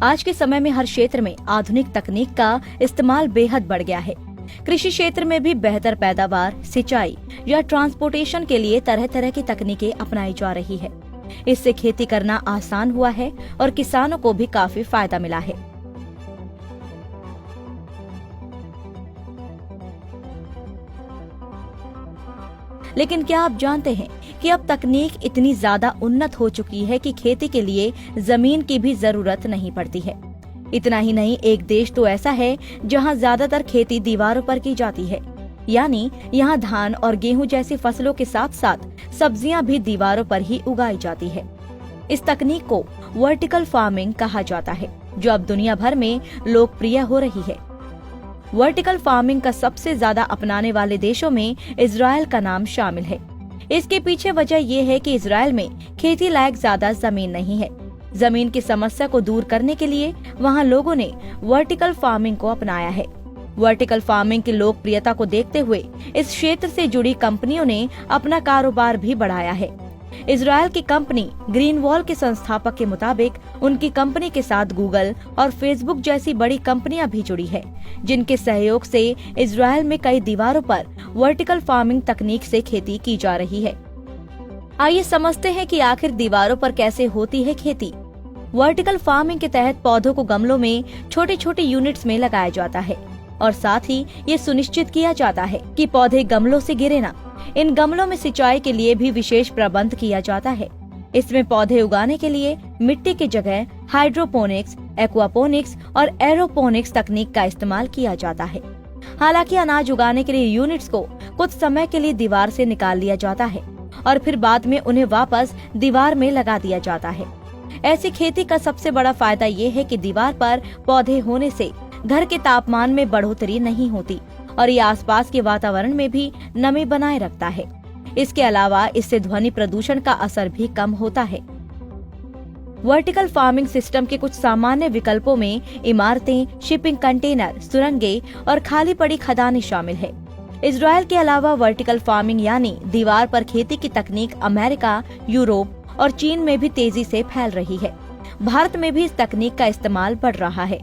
आज के समय में हर क्षेत्र में आधुनिक तकनीक का इस्तेमाल बेहद बढ़ गया है। कृषि क्षेत्र में भी बेहतर पैदावार, सिंचाई या ट्रांसपोर्टेशन के लिए तरह तरह की तकनीकें अपनाई जा रही है। इससे खेती करना आसान हुआ है और किसानों को भी काफी फायदा मिला है। लेकिन क्या आप जानते हैं कि अब तकनीक इतनी ज्यादा उन्नत हो चुकी है कि खेती के लिए जमीन की भी जरूरत नहीं पड़ती है। इतना ही नहीं, एक देश तो ऐसा है जहां ज्यादातर खेती दीवारों पर की जाती है, यानी यहाँ धान और गेहूं जैसी फसलों के साथ साथ सब्जियां भी दीवारों पर ही उगाई जाती है। इस तकनीक को वर्टिकल फार्मिंग कहा जाता है, जो अब दुनिया भर में लोकप्रिय हो रही है। वर्टिकल फार्मिंग का सबसे ज्यादा अपनाने वाले देशों में इजराइल का नाम शामिल है। इसके पीछे वजह यह है कि इजराइल में खेती लायक ज्यादा जमीन नहीं है। जमीन की समस्या को दूर करने के लिए वहां लोगों ने वर्टिकल फार्मिंग को अपनाया है। वर्टिकल फार्मिंग की लोकप्रियता को देखते हुए इस क्षेत्र से जुड़ी कंपनियों ने अपना कारोबार भी बढ़ाया है। इजराइल की कंपनी ग्रीन वॉल के संस्थापक के मुताबिक उनकी कंपनी के साथ गूगल और फेसबुक जैसी बड़ी कंपनियां भी जुड़ी है, जिनके सहयोग से इजराइल में कई दीवारों पर वर्टिकल फार्मिंग तकनीक से खेती की जा रही है। आइए समझते हैं कि आखिर दीवारों पर कैसे होती है खेती। वर्टिकल फार्मिंग के तहत पौधों को गमलों में छोटे छोटे यूनिट्स में लगाया जाता है और साथ ही ये सुनिश्चित किया जाता है कि पौधे गमलों से गिरे ना। इन गमलों में सिंचाई के लिए भी विशेष प्रबंध किया जाता है। इसमें पौधे उगाने के लिए मिट्टी की जगह हाइड्रोपोनिक्स, एक्वापोनिक्स और एरोपोनिक्स तकनीक का इस्तेमाल किया जाता है। हालांकि अनाज उगाने के लिए यूनिट्स को कुछ समय के लिए दीवार से निकाल लिया जाता है और फिर बाद में उन्हें वापस दीवार में लगा दिया जाता है। ऐसी खेती का सबसे बड़ा फायदा ये है कि दीवार पर पौधे होने से घर के तापमान में बढ़ोतरी नहीं होती और ये आसपास के वातावरण में भी नमी बनाए रखता है। इसके अलावा इससे ध्वनि प्रदूषण का असर भी कम होता है। वर्टिकल फार्मिंग सिस्टम के कुछ सामान्य विकल्पों में इमारतें, शिपिंग कंटेनर, सुरंगें और खाली पड़ी खदानें शामिल है। इजराइल के अलावा वर्टिकल फार्मिंग यानी दीवार पर खेती की तकनीक अमेरिका, यूरोप और चीन में भी तेजी से फैल रही है। भारत में भी इस तकनीक का इस्तेमाल बढ़ रहा है।